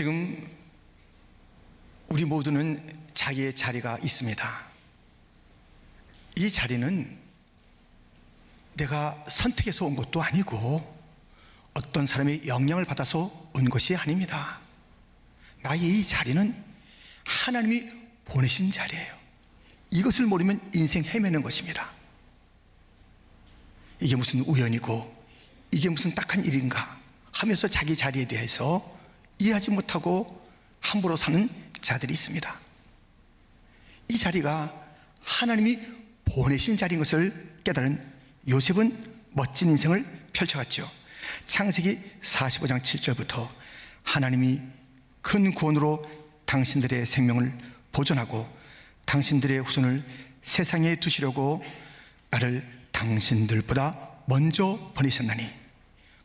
지금 우리 모두는 자기의 자리가 있습니다. 이 자리는 내가 선택해서 온 것도 아니고 어떤 사람의 영향을 받아서 온 것이 아닙니다. 나의 이 자리는 하나님이 보내신 자리예요. 이것을 모르면 인생 헤매는 것입니다. 이게 무슨 우연이고 이게 무슨 딱한 일인가 하면서 자기 자리에 대해서 이해하지 못하고 함부로 사는 자들이 있습니다. 이 자리가 하나님이 보내신 자리인 것을 깨달은 요셉은 멋진 인생을 펼쳐갔죠. 창세기 45장 7절부터 하나님이 큰 구원으로 당신들의 생명을 보존하고 당신들의 후손을 세상에 두시려고 나를 당신들보다 먼저 보내셨나니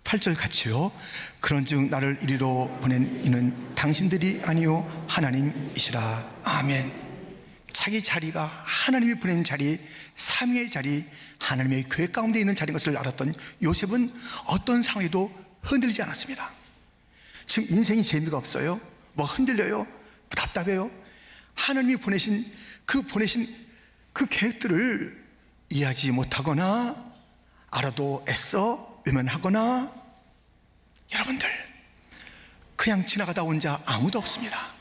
8절 같이요. 그런즉 나를 이리로 보낸 이는 당신들이 아니요 하나님이시라. 아멘. 자기 자리가 하나님이 보낸 자리, 삼위의 자리, 하나님의 교회 가운데 있는 자리인 것을 알았던 요셉은 어떤 상황에도 흔들리지 않았습니다. 지금 인생이 재미가 없어요? 뭐 흔들려요? 답답해요? 하나님이 보내신 그 계획들을 이해하지 못하거나 알아도 애써 외면하거나, 여러분들 그냥 지나가다 온 자 아무도 없습니다.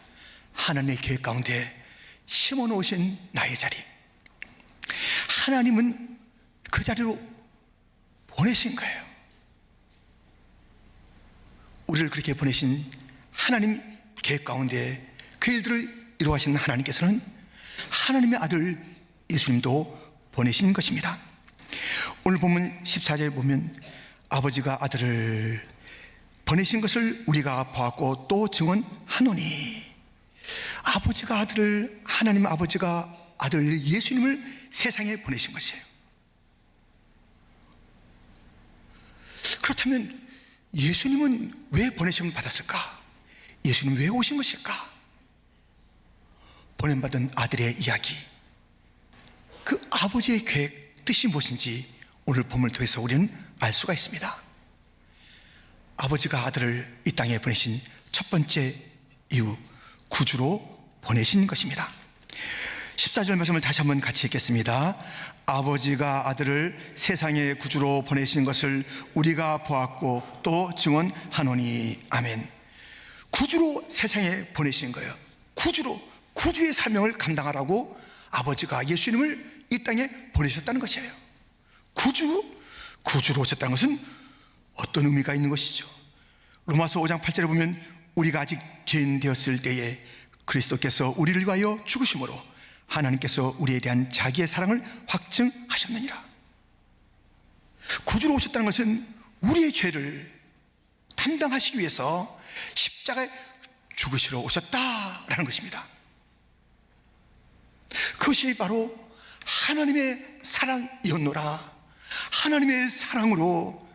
하나님의 계획 가운데 심어놓으신 나의 자리, 하나님은 그 자리로 보내신 거예요. 우리를 그렇게 보내신 하나님 계획 가운데 그 일들을 이루어하시는 하나님께서는 하나님의 아들 예수님도 보내신 것입니다. 오늘 본문 14절 보면 아버지가 아들을 보내신 것을 우리가 보았고 또 증언하노니, 아버지가 아들을, 하나님 아버지가 아들 예수님을 세상에 보내신 것이에요. 그렇다면 예수님은 왜 보내심을 받았을까? 예수님은 왜 오신 것일까? 보냄받은 아들의 이야기, 그 아버지의 계획, 뜻이 무엇인지 오늘 본문을 통해서 우리는 알 수가 있습니다. 아버지가 아들을 이 땅에 보내신 첫 번째 이유, 구주로 보내신 것입니다. 14절 말씀을 다시 한번 같이 읽겠습니다. 아버지가 아들을 세상에 구주로 보내신 것을 우리가 보았고 또 증언하노니. 아멘. 구주로 세상에 보내신 거예요. 구주의 사명을 감당하라고 아버지가 예수님을 이 땅에 보내셨다는 것이에요. 구주로 오셨다는 것은 어떤 의미가 있는 것이죠? 로마서 5장 8절에 보면 우리가 아직 죄인 되었을 때에 그리스도께서 우리를 위하여 죽으심으로 하나님께서 우리에 대한 자기의 사랑을 확증하셨느니라. 구주로 오셨다는 것은 우리의 죄를 담당하시기 위해서 십자가에 죽으시러 오셨다라는 것입니다. 그것이 바로 하나님의 사랑이었노라. 하나님의 사랑으로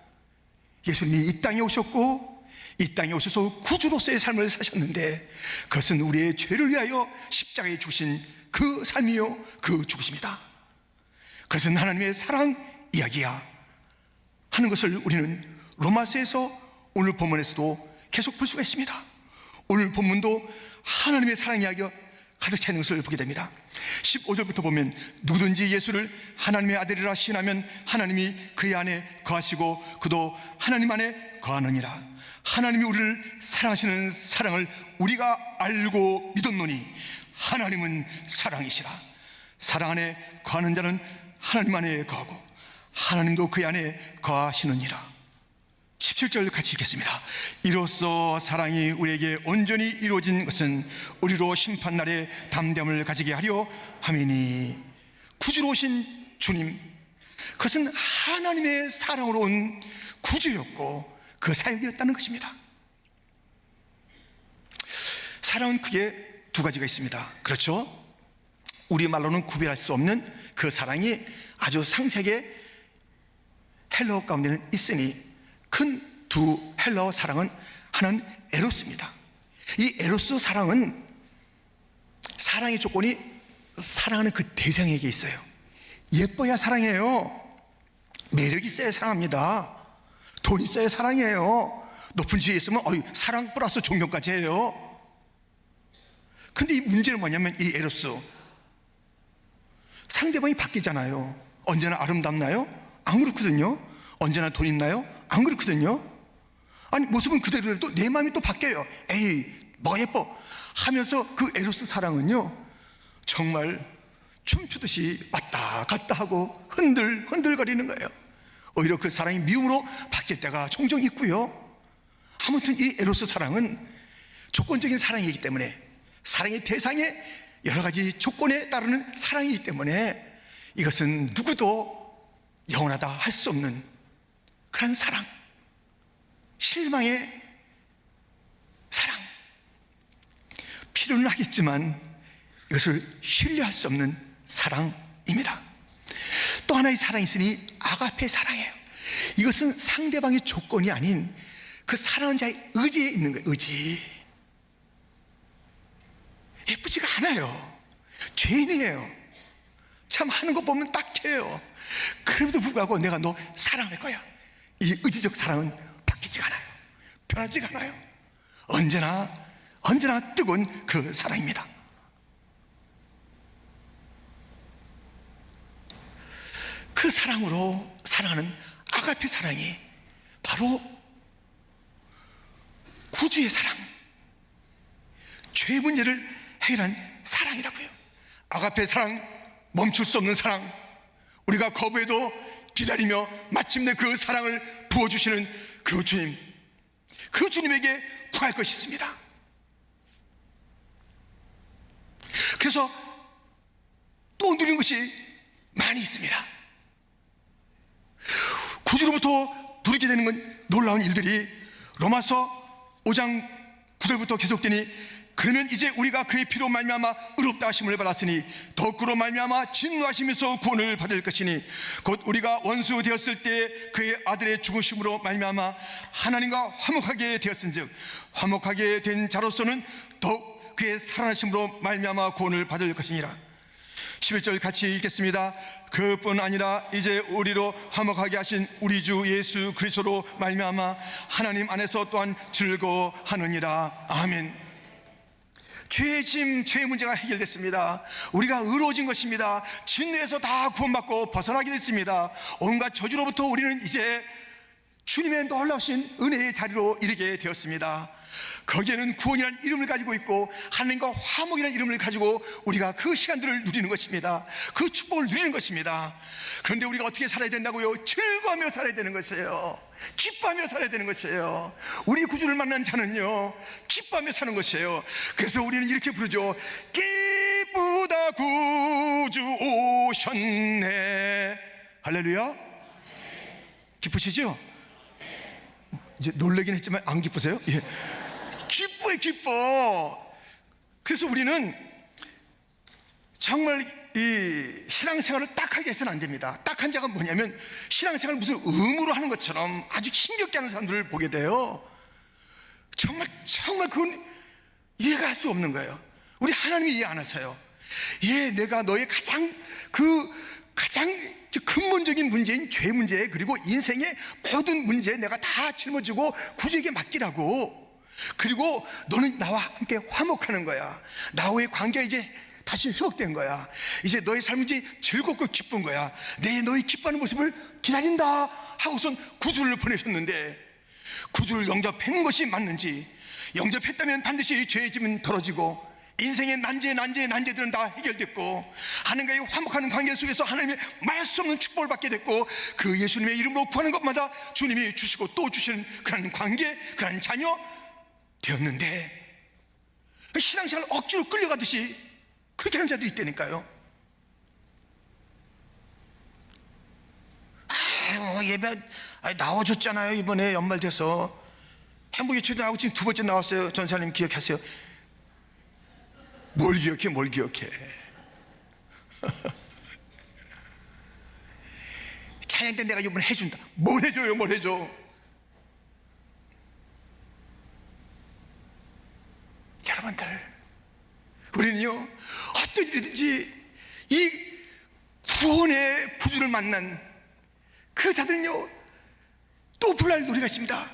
예수님이 이 땅에 오셨고 이 땅에 오셔서 구주로서의 삶을 사셨는데, 그것은 우리의 죄를 위하여 십자가에 죽으신 그 삶이요, 그 죽으심이다. 그것은 하나님의 사랑 이야기야 하는 것을 우리는 로마서에서 오늘 본문에서도 계속 볼 수가 있습니다. 오늘 본문도 하나님의 사랑 이야기가 가득 차 있는 것을 보게 됩니다. 15절부터 보면 누구든지 예수를 하나님의 아들이라 시인하면 하나님이 그의 안에 거하시고 그도 하나님 안에 거하느니라. 하나님이 우리를 사랑하시는 사랑을 우리가 알고 믿었노니 하나님은 사랑이시라. 사랑 안에 거하는 자는 하나님 안에 거하고 하나님도 그의 안에 거하시느니라. 17절 같이 읽겠습니다. 이로써 사랑이 우리에게 온전히 이루어진 것은 우리로 심판날에 담대함을 가지게 하려 함이니. 구주로 오신 주님, 그것은 하나님의 사랑으로 온 구주였고 그 사역이었다는 것입니다. 사랑은 크게 두 가지가 있습니다. 그렇죠? 우리말로는 구별할 수 없는 그 사랑이 아주 상세하게 헬라어 가운데는 있으니, 큰 두 헬라어 사랑은 하나는 에로스입니다. 이 에로스 사랑은 사랑의 조건이 사랑하는 그 대상에게 있어요. 예뻐야 사랑해요. 매력 있어야 사랑합니다. 돈 있어야 사랑해요. 높은 지위에 있으면 사랑 플러스 존경까지 해요. 근데 이 문제는 뭐냐면 이 에로스, 상대방이 바뀌잖아요. 언제나 아름답나요? 안 그렇거든요. 언제나 돈 있나요? 안 그렇거든요. 아니 모습은 그대로라도 내 마음이 또 바뀌어요. 에이 뭐 예뻐 하면서 그 에로스 사랑은요 정말 춤추듯이 왔다 갔다 하고 흔들거리는 거예요. 오히려 그 사랑이 미움으로 바뀔 때가 종종 있고요. 아무튼 이 에로스 사랑은 조건적인 사랑이기 때문에, 사랑의 대상에 여러 가지 조건에 따르는 사랑이기 때문에 이것은 누구도 영원하다 할 수 없는 그런 사랑, 실망의 사랑. 필요는 하겠지만 이것을 신뢰할 수 없는 사랑입니다. 또 하나의 사랑이 있으니 아가페 사랑이에요. 이것은 상대방의 조건이 아닌 그 사랑하는 자의 의지에 있는 거예요. 의지. 예쁘지가 않아요. 죄인이에요. 참 하는 거 보면 딱해요. 그럼에도 불구하고 내가 너 사랑할 거야. 이 의지적 사랑은 바뀌지가 않아요. 변하지가 않아요. 언제나 뜨거운 그 사랑입니다. 그 사랑으로 사랑하는 아가페 사랑이 바로 구주의 사랑, 죄의 문제를 해결한 사랑이라고요. 아가페 사랑, 멈출 수 없는 사랑, 우리가 거부해도 기다리며 마침내 그 사랑을 부어주시는 그 주님, 그 주님에게 구할 것이 있습니다. 그래서 또 누리는 것이 많이 있습니다. 구주로부터 누리게 되는 건 놀라운 일들이 로마서 5장 9절부터 계속되니, 그러면 이제 우리가 그의 피로 말미암아 의롭다 하심을 받았으니 더욱 그로 말미암아 진노하심에서 구원을 받을 것이니, 곧 우리가 원수 되었을 때 그의 아들의 죽으심으로 말미암아 하나님과 화목하게 되었은즉 화목하게 된 자로서는 더욱 그의 살아나심으로 말미암아 구원을 받을 것이니라. 11절 같이 읽겠습니다. 그뿐 아니라 이제 우리로 화목하게 하신 우리 주 예수 그리스도로 말미암아 하나님 안에서 또한 즐거워하느니라. 아멘. 죄의 짐, 죄의 문제가 해결됐습니다. 우리가 의로워진 것입니다. 진노에서 다 구원받고 벗어나게 됐습니다. 온갖 저주로부터 우리는 이제 주님의 놀라우신 은혜의 자리로 이르게 되었습니다. 거기에는 구원이라는 이름을 가지고 있고 하나님과 화목이라는 이름을 가지고 우리가 그 시간들을 누리는 것입니다. 그 축복을 누리는 것입니다. 그런데 우리가 어떻게 살아야 된다고요? 즐거워하며 살아야 되는 것이에요. 기뻐하며 살아야 되는 것이에요. 우리 구주를 만난 자는요 기뻐하며 사는 것이에요. 그래서 우리는 이렇게 부르죠. 기쁘다 구주 오셨네. 할렐루야. 기쁘시죠? 이제 놀라긴 했지만 안 기쁘세요? 예. 기뻐요, 기뻐. 그래서 우리는 정말 이 신앙생활을 딱하게 해서는 안 됩니다. 딱한 자가 뭐냐면 신앙생활을 무슨 의무로 하는 것처럼 아주 힘겹게 하는 사람들을 보게 돼요. 정말 그건 이해가 할 수 없는 거예요. 우리 하나님이 이해 안 하셔요. 내가 너의 가장 근본적인 문제인 죄 문제, 그리고 인생의 모든 문제에 내가 다 짊어지고 구주에게 맡기라고. 그리고 너는 나와 함께 화목하는 거야. 나와의 관계가 이제 다시 회복된 거야. 이제 너의 삶은 이제 즐겁고 기쁜 거야. 너의 기뻐하는 모습을 기다린다 하고선 구주를 보내셨는데, 구주를 영접한 것이 맞는지, 영접했다면 반드시 죄의 짐은 덜어지고 인생의 난제들은 다 해결됐고 하나님과의 화목하는 관계 속에서 하나님의 말할 수 없는 축복을 받게 됐고, 그 예수님의 이름으로 구하는 것마다 주님이 주시고 또 주시는 그런 관계, 그런 자녀 되었는데, 신앙생활 억지로 끌려가듯이 그렇게 하는 자들이 있다니까요. 예배 나와줬잖아요. 이번에 연말 돼서 행복의 최대 나오고 지금 2번째 나왔어요. 전사님 기억하세요? 뭘 기억해. 찬양 때 내가 이번에 해준다. 뭘 해줘. 여러분들, 우리는요 어떤 일이든지 이 구원의 구주를 만난 그 자들은요 또 불날 노래가 있습니다.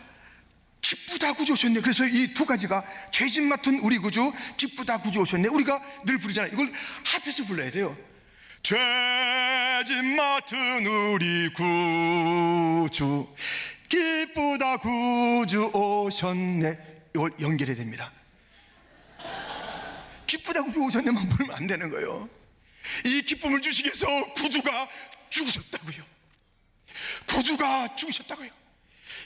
기쁘다 구주 오셨네. 그래서 이 두 가지가 죄짐 맡은 우리 구주, 기쁘다 구주 오셨네, 우리가 늘 부르잖아요. 이걸 합해서 불러야 돼요. 죄짐 맡은 우리 구주, 기쁘다 구주 오셨네. 이걸 연결해야 됩니다. 기쁘다 구주 오셨네만 부르면 안 되는 거예요. 이 기쁨을 주시기 위해서 구주가 죽으셨다고요. 구주가 죽으셨다고요.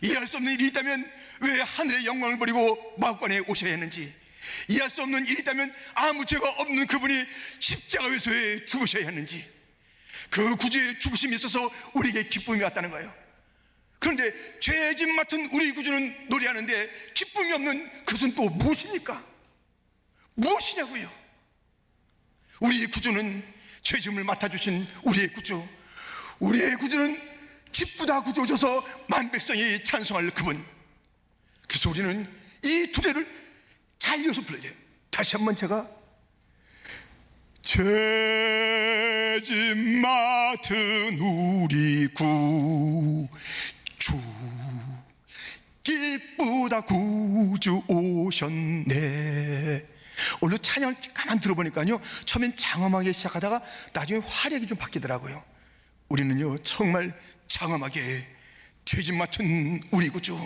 이해할 수 없는 일이 있다면 왜 하늘의 영광을 버리고 마구간에 오셔야 했는지, 이해할 수 없는 일이 있다면 아무 죄가 없는 그분이 십자가에서 왜 죽으셔야 했는지, 그 구주의 죽으심이 있어서 우리에게 기쁨이 왔다는 거예요. 그런데 죄짐 맡은 우리 구주는 노래하는데 기쁨이 없는 그것은 또 무엇입니까? 무엇이냐고요? 우리의 구주는 죄짐을 맡아주신 우리의 구주, 우리의 구주는 기쁘다 구주 오셔서 만백성이 찬송할 그분. 그래서 우리는 이 두 개를 잘 이어서 불러야 돼요. 다시 한번 제가 죄짐 맡은 우리 구주, 기쁘다 구주 오셨네. 오늘 찬양 가만 들어보니까요, 처음엔 장엄하게 시작하다가 나중에 화력이 좀 바뀌더라고요. 우리는요 정말 장엄하게 죄짐 맡은 우리 구주,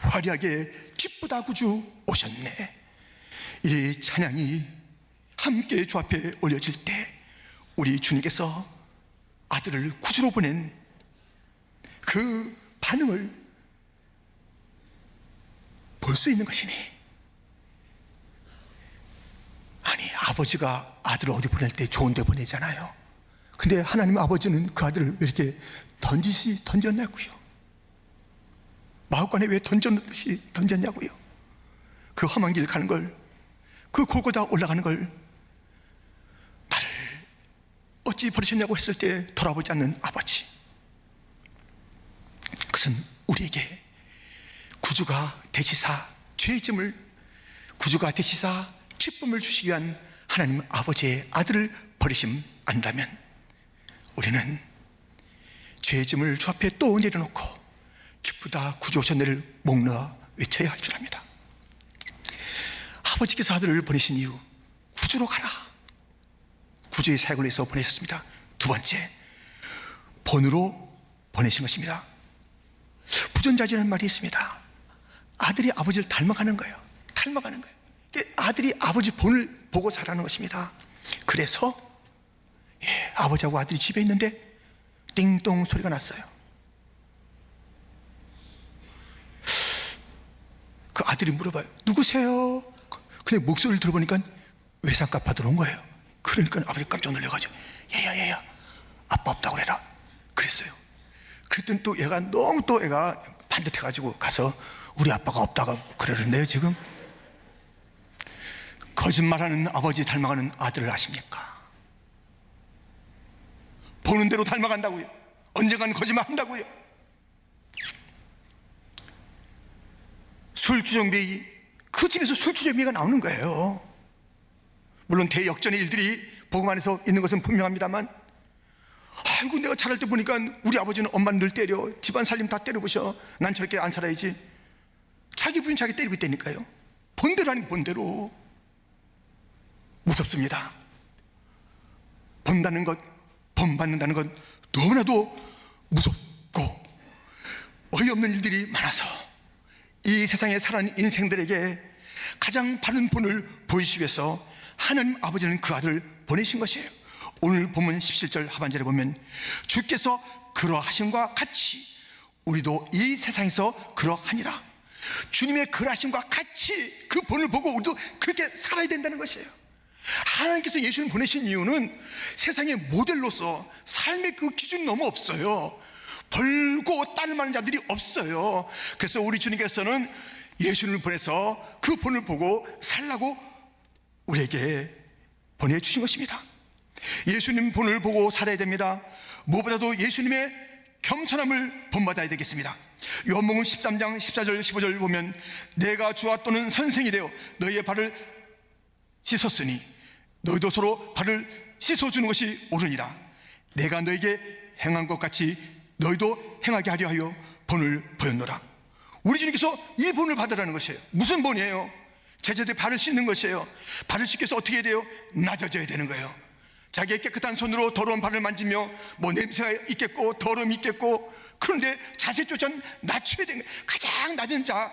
화려하게 기쁘다 구주 오셨네, 이 찬양이 함께 주 앞에 올려질 때 우리 주님께서 아들을 구주로 보낸 그 반응을 볼 수 있는 것이니, 아니 아버지가 아들을 어디 보낼 때 좋은 데 보내잖아요. 근데 하나님 아버지는 그 아들을 왜 이렇게 던졌냐고요. 마구간에 왜 던졌듯이 던졌냐고요. 그 험한 길 가는 걸, 그 골고다 올라가는 걸 나를 어찌 버리셨냐고 했을 때 돌아보지 않는 아버지, 그것은 우리에게 구주가 되시사 죄짐을, 구주가 되시사 기쁨을 주시기 위한 하나님 아버지의 아들을 버리심 안다면 우리는 죄짐을 주 앞에 또 내려놓고 기쁘다 구주 오셨네를 목놓아 외쳐야 할 줄 압니다. 아버지께서 아들을 보내신 이유, 구주로 가라, 구주의 사역을 위해서 보내셨습니다. 두 번째, 본으로 보내신 것입니다. 부전자지라는 말이 있습니다. 아들이 아버지를 닮아가는 거예요. 닮아가는 거예요. 아들이 아버지 본을 보고 살아가는 것입니다. 그래서 아버지하고 아들이 집에 있는데 띵동 소리가 났어요. 그 아들이 물어봐요. 누구세요? 근데 목소리를 들어보니까 외상값 받으러 온 거예요. 그러니까 아버지 깜짝 놀라가지고 얘야 아빠 없다고 그래라 그랬어요. 그랬더니 또 얘가 너무 또 애가 반듯해가지고 가서 우리 아빠가 없다고 그러는데요. 지금 거짓말하는 아버지 닮아가는 아들을 아십니까? 보는 대로 닮아간다고요. 언젠간 거짓말 한다고요. 술주정뱅이, 그 집에서 술주정뱅이가 나오는 거예요. 물론 대역전의 일들이 복음 안에서 있는 것은 분명합니다만, 아이고 내가 자랄 때 보니까 우리 아버지는 엄마는 늘 때려, 집안 살림 다 때려부셔, 난 저렇게 안 살아야지. 자기 부인 자기 때리고 있다니까요. 본대로 아닌 본대로. 무섭습니다. 본다는 것, 본받는다는 것 너무나도 무섭고 어이없는 일들이 많아서 이 세상에 살아가는 인생들에게 가장 바른 본을 보이시기 위해서 하나님 아버지는 그 아들을 보내신 것이에요. 오늘 본문 17절 하반절에 보면 주께서 그러하심과 같이 우리도 이 세상에서 그러하니라. 주님의 그러하심과 같이 그 본을 보고 우리도 그렇게 살아야 된다는 것이에요. 하나님께서 예수를 보내신 이유는 세상의 모델로서 삶의 그 기준이 너무 없어요. 벌고 따를 만한 자들이 없어요. 그래서 우리 주님께서는 예수를 보내서 그 본을 보고 살라고 우리에게 보내주신 것입니다. 예수님 본을 보고 살아야 됩니다. 무엇보다도 예수님의 겸손함을 본받아야 되겠습니다. 요한복음 13장 14절 15절 보면 내가 주와 또는 선생이 되어 너희의 발을 씻었으니 너희도 서로 발을 씻어주는 것이 옳으니라. 내가 너에게 행한 것 같이 너희도 행하게 하려 하여 본을 보였노라. 우리 주님께서 이 본을 받으라는 것이에요. 무슨 본이에요? 제자들의 발을 씻는 것이에요. 발을 씻겨서 어떻게 해야 돼요? 낮아져야 되는 거예요. 자기의 깨끗한 손으로 더러운 발을 만지며 뭐 냄새가 있겠고 더러움이 있겠고, 그런데 자세조차 낮춰야 되는 거예요. 가장 낮은 자,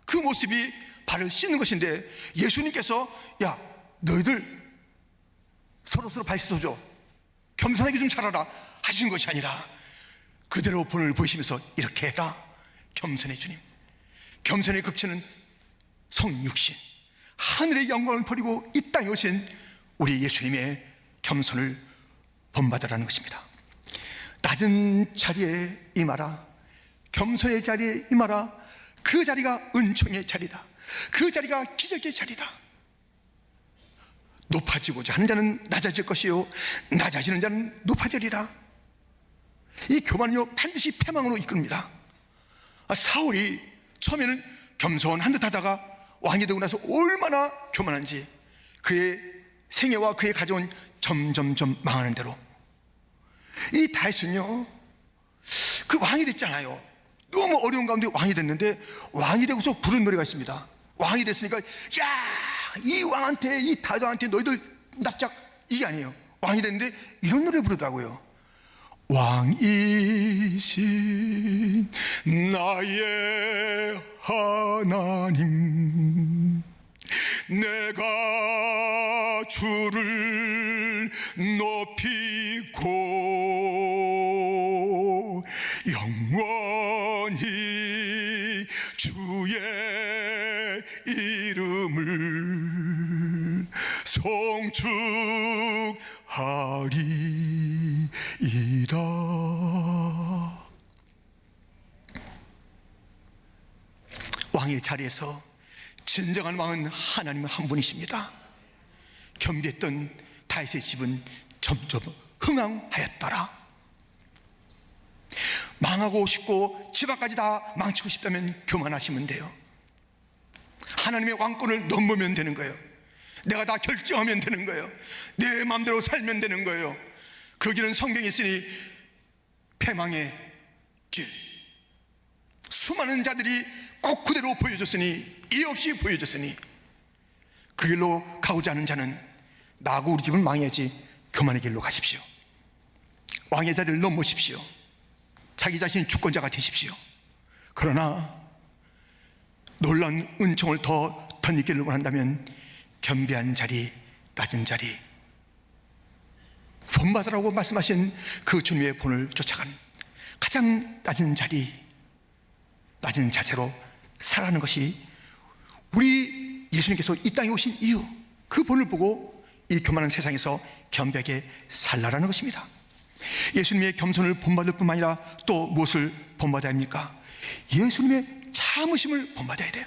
그 모습이 발을 씻는 것인데, 예수님께서 야 너희들 서로 발 씻어줘, 겸손하게 좀 살아라 하시는 것이 아니라 그대로 본을 보시면서 이렇게 해라. 겸손의 주님, 겸손의 극치는 성육신, 하늘의 영광을 버리고 이 땅에 오신 우리 예수님의 겸손을 본받으라는 것입니다. 낮은 자리에 임하라, 겸손의 자리에 임하라. 그 자리가 은총의 자리다. 그 자리가 기적의 자리다. 높아지고자 하는 자는 낮아질 것이요, 낮아지는 자는 높아지리라. 이 교만은요 반드시 패망으로 이끕니다. 사울이 처음에는 겸손한 듯 하다가 왕이 되고 나서 얼마나 교만한지, 그의 생애와 그의 가정은 점점 망하는 대로, 이 다윗은요 그 왕이 됐잖아요. 너무 어려운 가운데 왕이 됐는데, 왕이 되고서 부른 노래가 있습니다. 왕이 됐으니까 야 이 왕한테, 이 다윗한테 너희들 납작, 이게 아니에요. 왕이 됐는데 이런 노래 부르더라고요. 왕이신 나의 하나님, 내가 주를 높이고 영원히 주의 이름을 송축하리이다. 왕의 자리에서 진정한 왕은 하나님 한 분이십니다. 겸비했던 다윗의 집은 점점 흥황하였더라. 망하고 싶고 집안까지 다 망치고 싶다면 교만하시면 돼요. 하나님의 왕권을 넘보면 되는 거예요. 내가 다 결정하면 되는 거예요. 내 마음대로 살면 되는 거예요. 그 길은 성경에 있으니 패망의 길. 수많은 자들이 꼭 그대로 보여줬으니, 이해 없이 보여줬으니, 그 길로 가고자 하는 자는 나하고 우리 집은 망해야지 교만의 길로 가십시오. 왕의 자리를 넘보십시오. 자기 자신이 주권자가 되십시오. 그러나 놀라운 은총을 더 덧입기를 원한다면 겸비한 자리, 낮은 자리, 본받으라고 말씀하신 그 주님의 본을 쫓아가는 가장 낮은 자리, 낮은 자세로 살아가는 것이 우리 예수님께서 이 땅에 오신 이유, 그 본을 보고 이 교만한 세상에서 겸비하게 살라라는 것입니다. 예수님의 겸손을 본받을 뿐만 아니라 또 무엇을 본받아야 합니까? 예수님의 참으심을 본받아야 돼요.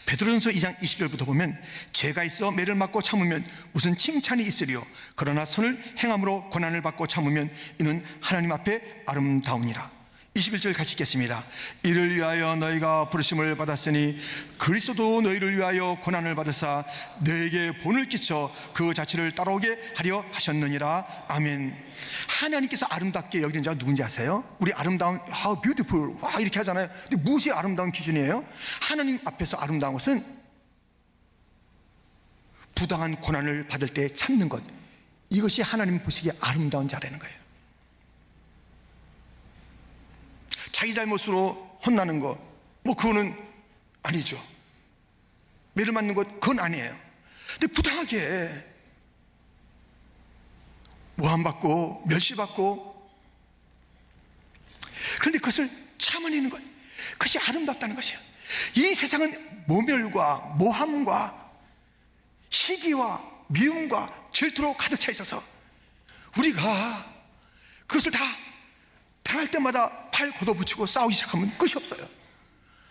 베드로전서 2장 20절부터 보면, 죄가 있어 매를 맞고 참으면 무슨 칭찬이 있으리요, 그러나 선을 행함으로 고난을 받고 참으면 이는 하나님 앞에 아름다우니라. 21절 같이 읽겠습니다. 이를 위하여 너희가 부르심을 받았으니 그리스도도 너희를 위하여 고난을 받으사 너에게 본을 끼쳐 그 자취를 따라오게 하려 하셨느니라. 아멘. 하나님께서 아름답게 여기는 자가 누군지 아세요? 우리 아름다운, beautiful, 와 이렇게 하잖아요. 근데 무엇이 아름다운 기준이에요? 하나님 앞에서 아름다운 것은 부당한 고난을 받을 때 참는 것, 이것이 하나님 보시기에 아름다운 자라는 거예요. 자기 잘못으로 혼나는 것, 그거는 아니죠. 매를 맞는 것, 그건 아니에요. 근데 부당하게 모함받고 멸시받고, 그런데 그것을 참아내는 것, 그것이 아름답다는 것이에요. 이 세상은 모멸과 모함과 시기와 미움과 질투로 가득 차 있어서 우리가 그것을 다 당할 때마다 팔 걷어붙이고 싸우기 시작하면 끝이 없어요.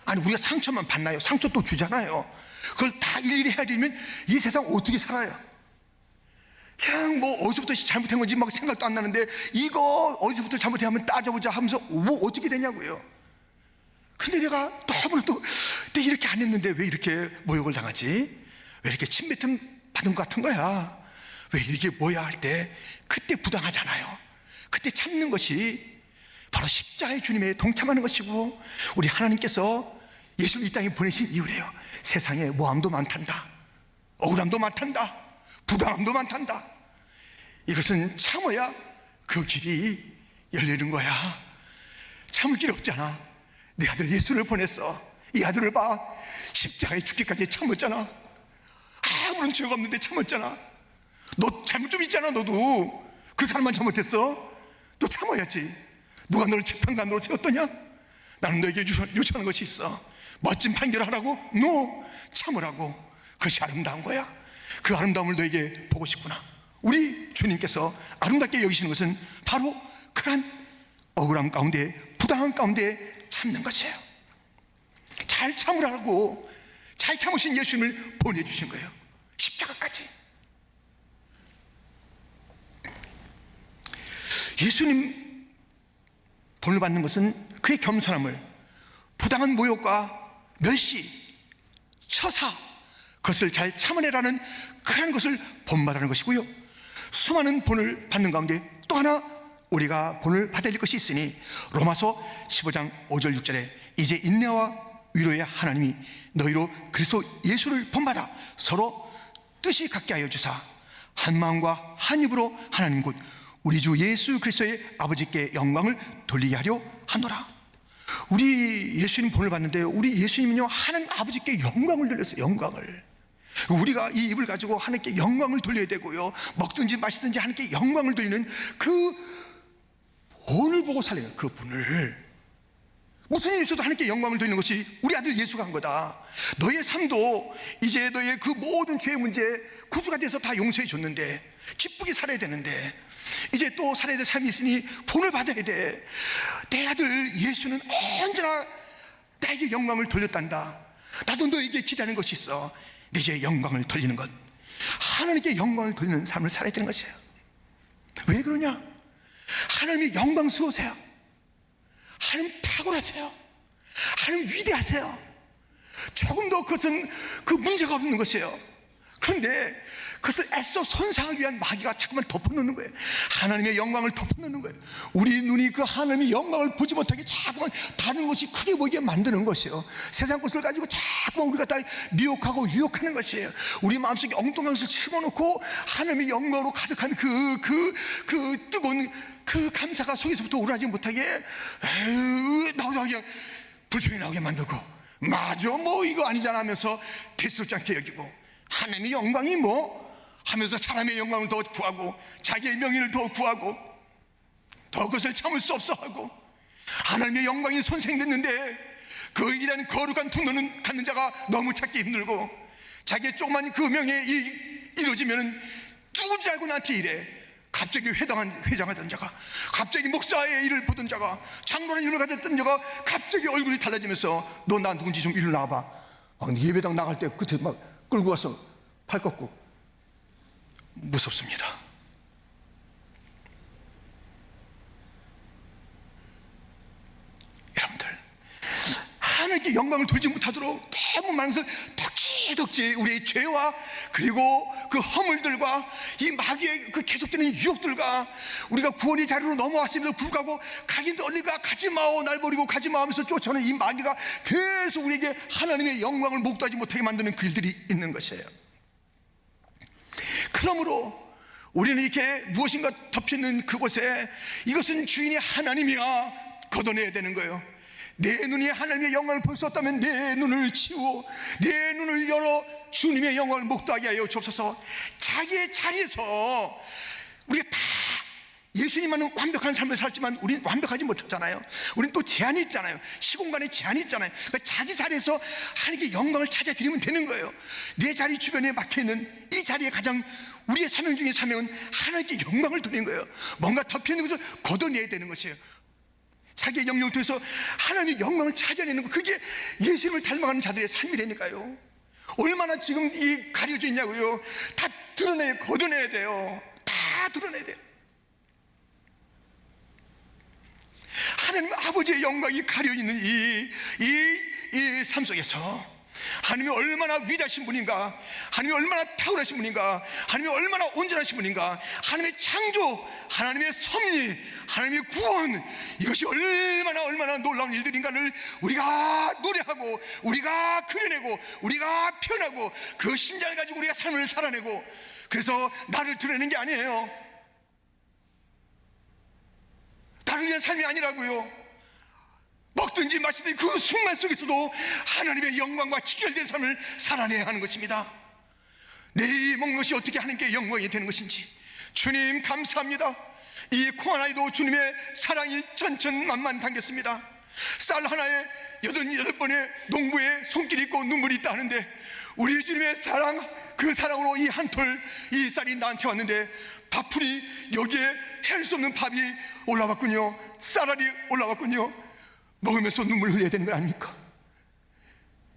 아니, 우리가 상처만 받나요? 상처 또 주잖아요. 그걸 다 일일이 해야 되면 이 세상 어떻게 살아요? 그냥 어디서부터 잘못한 건지 막 생각도 안 나는데, 이거 어디서부터 잘못해 하면 따져보자 하면서 어떻게 되냐고요. 근데 내가 또 이렇게 안 했는데 왜 이렇게 모욕을 당하지? 왜 이렇게 침뱉음 받은 것 같은 거야? 왜 이게 뭐야 할 때 그때 부당하잖아요. 그때 참는 것이 바로 십자가의 주님에 동참하는 것이고, 우리 하나님께서 예수를 이 땅에 보내신 이유래요. 세상에 모함도 많단다, 억울함도 많단다, 부당함도 많단다. 이것은 참아야 그 길이 열리는 거야. 참을 길이 없잖아. 내 아들 예수를 보냈어. 이 아들을 봐. 십자가에 죽기까지 참았잖아. 아무런 죄가 없는데 참았잖아. 너 잘못 좀 있잖아. 너도 그 사람만 잘못했어. 또 참아야지. 누가 너를 재판관으로 세웠더냐? 나는 너에게 요청하는 것이 있어. 멋진 판결을 하라고? No, 참으라고. 그것이 아름다운 거야. 그 아름다움을 너에게 보고 싶구나. 우리 주님께서 아름답게 여기시는 것은 바로 그러한 억울함 가운데, 부당함 가운데 참는 것이에요. 잘 참으라고 잘 참으신 예수님을 보내주신 거예요. 십자가까지. 예수님 본을 받는 것은 그의 겸손함을, 부당한 모욕과 멸시, 처사, 그것을 잘 참아내라는 그런 것을 본받으라는 것이고요. 수많은 본을 받는 가운데 또 하나 우리가 본을 받아야 될 것이 있으니, 로마서 15장 5절 6절에 이제 인내와 위로의 하나님이 너희로 그리스도 예수를 본받아 서로 뜻이 같게 하여 주사 한 마음과 한 입으로 하나님 곧 우리 주 예수 그리스도의 아버지께 영광을 돌리게 하려 하노라. 우리 예수님 본을 받는데, 우리 예수님은요 하나님 아버지께 영광을 돌렸어요. 영광을. 우리가 이 입을 가지고 하나님께 영광을 돌려야 되고요, 먹든지 마시든지 하나님께 영광을 돌리는 그 본을 보고 살려요. 그 본을. 무슨 일이 있어도 하나님께 영광을 돌리는 것이 우리 아들 예수가 한 거다. 너의 삶도 이제 너의 그 모든 죄의 문제 구주가 돼서 다 용서해 줬는데, 기쁘게 살아야 되는데, 이제 또 살아야 될 삶이 있으니 본을 받아야 돼. 내 아들 예수는 언제나 나에게 영광을 돌렸단다. 나도 너에게 기대하는 것이 있어. 내게 영광을 돌리는 것, 하나님께 영광을 돌리는 삶을 살아야 되는 것이에요. 왜 그러냐? 하나님이 영광스러우세요. 하나님 탁월하세요. 하나님 위대하세요. 조금 더 그것은 그 문제가 없는 것이에요. 그런데 그것을 애써 손상하기 위한 마귀가 자꾸만 덮어놓는 거예요. 하나님의 영광을 덮어놓는 거예요. 우리 눈이 그 하나님의 영광을 보지 못하게 자꾸만 다른 것이 크게 보이게 만드는 것이에요. 세상 것을 가지고 자꾸만 우리가 다 미혹하고 유혹하는 것이에요. 우리 마음속에 엉뚱한 것을 집어넣고 하나님의 영광으로 가득한 그 뜨거운 그 감사가 속에서부터 오르지 못하게 나오자 그냥 불평이 나오게 만들고, 맞아 뭐 이거 아니잖아 하면서 대수롭지 않게 여기고, 하나님의 영광이 뭐 하면서 사람의 영광을 더 구하고, 자기의 명예를 더 구하고, 더 그것을 참을 수 없어 하고, 하나님의 영광이 손생됐는데 그 일이라는 거룩한 풍노는 갖는 자가 너무 찾기 힘들고, 자기의 조그만 그 명예에 이루어지면 누구지 알고 나한테 이래. 갑자기 회장하던 자가, 갑자기 목사의 일을 보던 자가, 장로라는 일을 가졌던 자가 갑자기 얼굴이 달라지면서 너 나 누군지 좀 이리 나와봐. 막 예배당 나갈 때 끝에 막 끌고 가서 팔 꺾고. 무섭습니다. 여러분들, 하나님께 영광을 돌지 못하도록 너무 많은 것을 덕지덕지 우리의 죄와 그리고 그 허물들과 이 마귀의 그 계속되는 유혹들과, 우리가 구원의 자리로 넘어왔음에도 불구하고 가긴 어디가 가지 마오, 날 버리고 가지 마 하면서 쫓아오는 이 마귀가 계속 우리에게 하나님의 영광을 목도하지 못하게 만드는 그 일들이 있는 것이에요. 그러므로 우리는 이렇게 무엇인가 덮여있는 그곳에 이것은 주인이 하나님이야 걷어내야 되는 거예요. 내 눈이 하나님의 영광을 볼 수 없다면 내 눈을 치워 내 눈을 열어 주님의 영광을 목도하게 하여 주옵소서. 자기의 자리에서 우리가 다 예수님만은 완벽한 삶을 살지만 우리는 완벽하지 못하잖아요. 우리는 또 제한이 있잖아요. 시공간에 제한이 있잖아요. 그러니까 자기 자리에서 하나님께 영광을 찾아드리면 되는 거예요. 내 자리 주변에 막혀있는 이 자리에 가장 우리의 사명 중에 사명은 하나님께 영광을 돌리는 거예요. 뭔가 덮여있는 것을 걷어내야 되는 것이에요. 자기의 영역을 통해서 하나님의 영광을 찾아내는 것, 그게 예수님을 닮아가는 자들의 삶이라니까요. 얼마나 지금 이 가려져 있냐고요. 다 드러내야, 걷어내야 돼요. 다 드러내야 돼요. 하나님 아버지의 영광이 가려있는 이 삶 속에서 하나님이 얼마나 위대하신 분인가, 하나님이 얼마나 탁월하신 분인가, 하나님이 얼마나 온전하신 분인가, 하나님의 창조, 하나님의 섭리, 하나님의 구원, 이것이 얼마나 놀라운 일들인가를 우리가 노래하고, 우리가 그려내고, 우리가 표현하고, 그 심장을 가지고 우리가 삶을 살아내고, 그래서 나를 드러내는 게 아니에요. 나를 위한 삶이 아니라고요. 먹든지 마시든지 그 순간 속에서도 하나님의 영광과 직결된 삶을 살아내야 하는 것입니다. 내 먹는 것이 어떻게 하나님께 영광이 되는 것인지. 주님 감사합니다. 이 콩 하나에도 주님의 사랑이 천천만만 담겼습니다. 쌀 하나에 88번의 농부의 손길이 있고 눈물이 있다 하는데, 우리 주님의 사랑, 그 사랑으로 이 한 톨 이 쌀이 나한테 왔는데, 밥풀이 여기에 할 수 없는 밥이 올라왔군요. 쌀알이 올라왔군요. 먹으면서 눈물 흘려야 되는 거 아닙니까?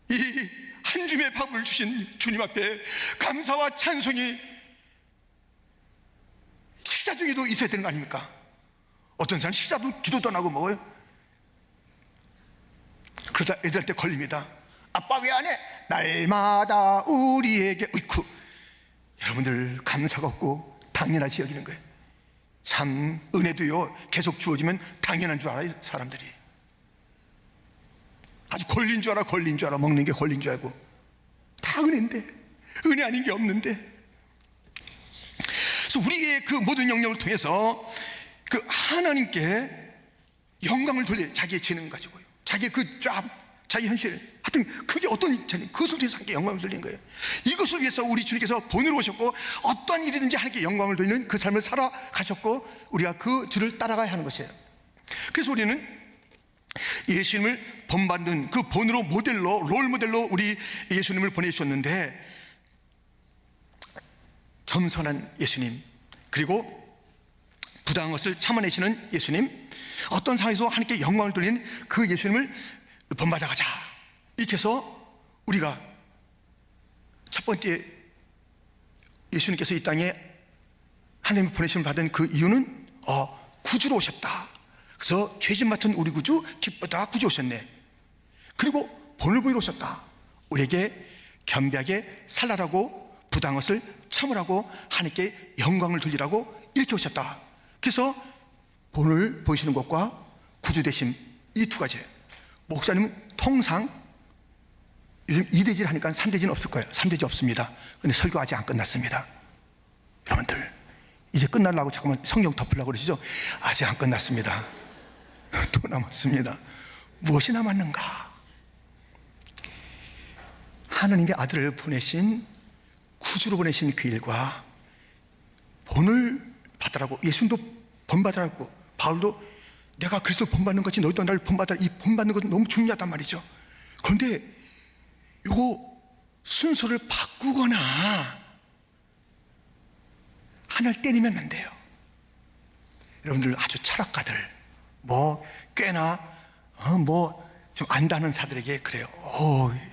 이 한 줌의 밥을 주신 주님 앞에 감사와 찬송이 식사 중에도 있어야 되는 거 아닙니까? 어떤 사람은 식사도 기도도 안 하고 먹어요. 그러다 애들한테 걸립니다. 아빠 왜 안 해? 날마다 우리에게. 으이쿠, 여러분들 감사가 없고 당연하지 여기는 거예요. 참 은혜도요, 계속 주어지면 당연한 줄 알아요. 사람들이 아주 권리인 줄 알아. 먹는 게 권리인 줄 알고. 다 은혜인데, 은혜 아닌 게 없는데. 그래서 우리의 그 모든 영역을 통해서 그 하나님께 영광을 돌려, 자기의 재능 가지고요, 자기의 그 자기 현실, 하여튼 그게 어떤 재능, 그것을 통해서 하나님께 영광을 돌리는 거예요. 이것을 위해서 우리 주님께서 본으로 오셨고, 어떤 일이든지 하나님께 영광을 돌리는 그 삶을 살아가셨고, 우리가 그 뒤를 따라가야 하는 것이에요. 그래서 우리는 예수님을 본받는 그 본으로 모델로, 롤 모델로 우리 예수님을 보내주셨는데, 겸손한 예수님, 그리고 부당한 것을 참아내시는 예수님, 어떤 상황에서 하나님께 영광을 돌리는 그 예수님을 본받아가자. 이렇게 해서 우리가 첫 번째, 예수님께서 이 땅에 하나님의 보내심을 받은 그 이유는 구주로 오셨다. 그래서 죄짐 맡은 우리 구주 기쁘다, 구주 오셨네. 그리고 본을 보이러 오셨다. 우리에게 겸비하게 살라라고, 부당한 것을 참으라고, 하나님께 영광을 돌리라고 이렇게 오셨다. 그래서 본을 보이시는 것과 구주 되심, 이 두 가지예요. 목사님은 통상 요즘 2대질 하니까 3대질은 없을 거예요. 3대질 없습니다. 근데 설교 아직 안 끝났습니다. 여러분들 이제 끝나려고 잠깐만 성경 덮으려고 그러시죠? 아직 안 끝났습니다. 또 남았습니다. 무엇이 남았는가? 하나님의 아들을 보내신, 구주로 보내신 그 일과 본을 받으라고, 예수님도 본받으라고, 바울도 내가 그리스도를 본받는 것이 너희도 나를 본받으라, 이 본받는 것은 너무 중요하단 말이죠. 그런데 이거 순서를 바꾸거나 하나를 때리면 안 돼요. 여러분들 아주 철학가들, 꽤나 좀 안다는 사들에게 그래요.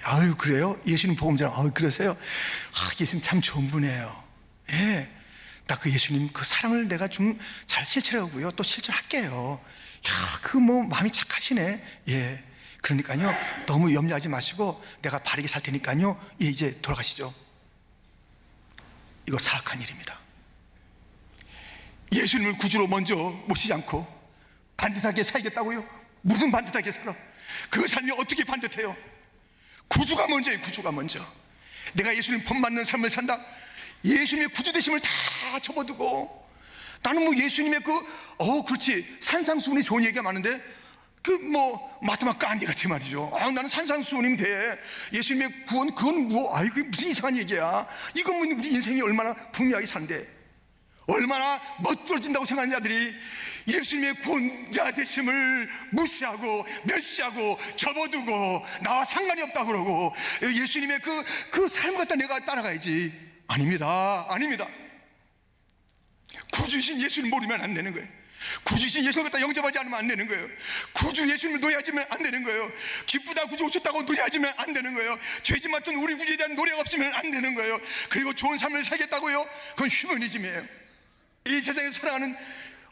아유 그래요? 예수님 복음자랑 그러세요? 예수님 참 좋은 분이에요. 예, 나 그 예수님 그 사랑을 내가 좀 잘 실천하고요, 또 실천할게요. 마음이 착하시네. 예, 그러니까요 너무 염려하지 마시고 내가 바르게 살 테니까요 이제 돌아가시죠. 이거 사악한 일입니다. 예수님을 구주로 먼저 모시지 않고 반듯하게 살겠다고요? 무슨 반듯하게 살아? 그 삶이 어떻게 반듯해요? 구주가 먼저예요. 구주가 먼저. 내가 예수님 본받는 삶을 산다, 예수님의 구주 되심을 다 접어두고, 나는 예수님의 그렇지, 산상수훈이 좋은 얘기가 많은데 마트마 깐디 같이 말이죠. 나는 산상수훈이면 돼. 예수님의 구원, 그건 그게 무슨 이상한 얘기야. 이건 우리 인생이 얼마나 풍요하게 산대. 얼마나 멋들어진다고 생각하는 자들이 예수님의 구원자 되심을 무시하고 멸시하고 접어두고 나와 상관이 없다고 그러고, 예수님의 그 삶 갖다 내가 따라가야지. 아닙니다. 구주이신 예수를 모르면 안 되는 거예요. 구주이신 예수를 갖다 영접하지 않으면 안 되는 거예요. 구주 예수님을 노래하지면 안 되는 거예요. 기쁘다 구주 오셨다고 노래하지면 안 되는 거예요. 죄짐 맡은 우리 구주에 대한 노래가 없으면 안 되는 거예요. 그리고 좋은 삶을 살겠다고요? 그건 휴머니즘이에요. 이 세상에서 살아가는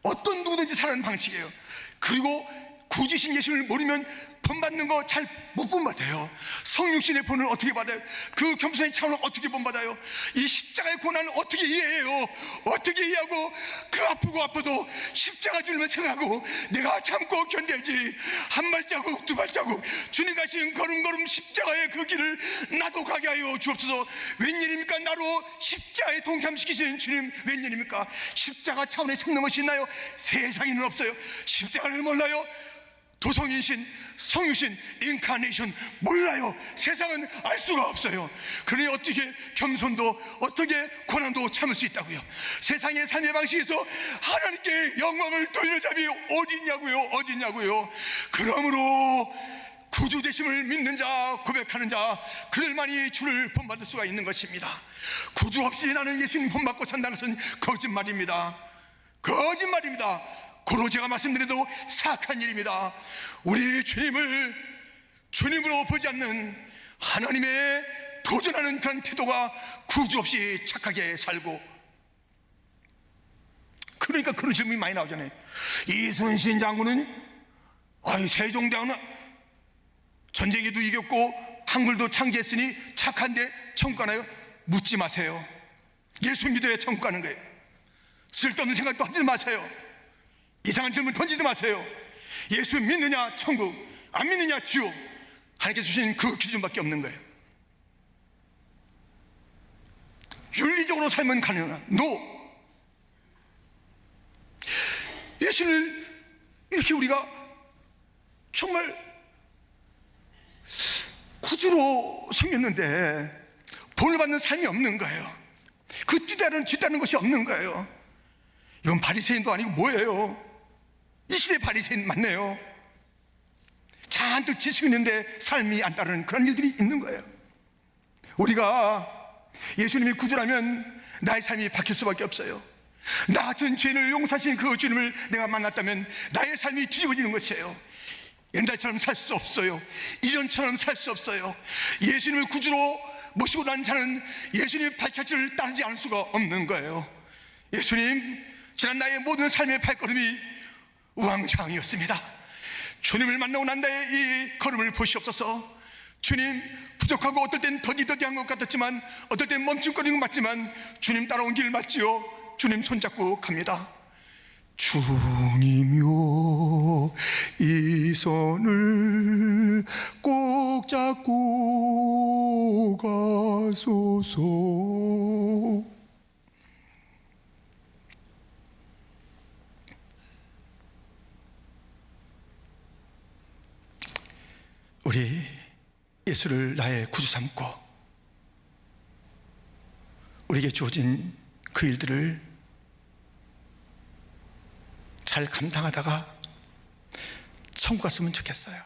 어떤 누구든지 살아가는 방식이에요. 그리고 구주신 예수를 모르면 본받는 거 잘 못 본받아요. 성육신의 본을 어떻게 받아요? 그 겸손의 차원을 어떻게 본받아요? 이 십자가의 고난을 어떻게 이해해요? 어떻게 이해하고 그 아프고 아파도 십자가 주님을 생각하고 내가 참고 견뎌야지. 한 발자국 두 발자국 주님 가신 걸음걸음 십자가의 그 길을 나도 가게 하여 주옵소서. 웬일입니까? 나로 십자가에 동참시키시는 주님 웬일입니까? 십자가 차원의 생는 것이 있나요? 세상에는 없어요. 십자가를 몰라요? 도성인신, 성유신, 인카네이션 몰라요. 세상은 알 수가 없어요. 그러니 어떻게 겸손도 어떻게 고난도 참을 수 있다고요? 세상의 삶의 방식에서 하나님께 영광을 돌려잡이 어디 있냐고요? 그러므로 구주 되심을 믿는 자, 고백하는 자, 그들만이 주를 본받을 수가 있는 것입니다. 구주 없이 나는 예수님 본받고 산다는 것은 거짓말입니다. 고로 제가 말씀드려도 사악한 일입니다. 우리 주님을 주님으로 보지 않는 하나님의 도전하는 그런 태도가 구주 없이 착하게 살고, 그러니까 그런 질문이 많이 나오잖아요. 이순신 장군은 세종대왕은 전쟁에도 이겼고 한글도 창제했으니 착한데 천국 가나요? 묻지 마세요. 예수 믿어야 천국 가는 거예요. 쓸데없는 생각도 하지 마세요. 이상한 질문 던지지 마세요. 예수 믿느냐 천국, 안 믿느냐 지옥. 하나님께 주신 그 기준밖에 없는 거예요. 윤리적으로 살면 가능하나? NO. 예수를 이렇게 우리가 정말 구주로 생겼는데 본을 받는 삶이 없는 거예요. 그 뒤따르는 것이 없는 거예요. 이건 바리새인도 아니고 뭐예요? 이 시대 바리새인 맞네요. 잔뜩 지식이 있는데 삶이 안 따르는 그런 일들이 있는 거예요. 우리가 예수님이 구주라면 나의 삶이 바뀔 수밖에 없어요. 나 같은 죄인을 용서하신 그 주님을 내가 만났다면 나의 삶이 뒤집어지는 것이에요. 옛날처럼 살 수 없어요. 이전처럼 살 수 없어요. 예수님을 구주로 모시고 난 자는 예수님의 발자취를 따르지 않을 수가 없는 거예요. 예수님, 지난 나의 모든 삶의 발걸음이 우왕좌왕이었습니다. 주님을 만나고 난 다의 이 걸음을 보시옵소서. 주님, 부족하고 어떨 땐 더디더디한 것 같았지만 어떨 땐 멈춤거리는 것 맞지만 주님 따라온 길 맞지요? 주님 손잡고 갑니다. 주님요, 이 손을 꼭 잡고 가소서. 우리 예수를 나의 구주 삼고 우리에게 주어진 그 일들을 잘 감당하다가 천국 갔으면 좋겠어요.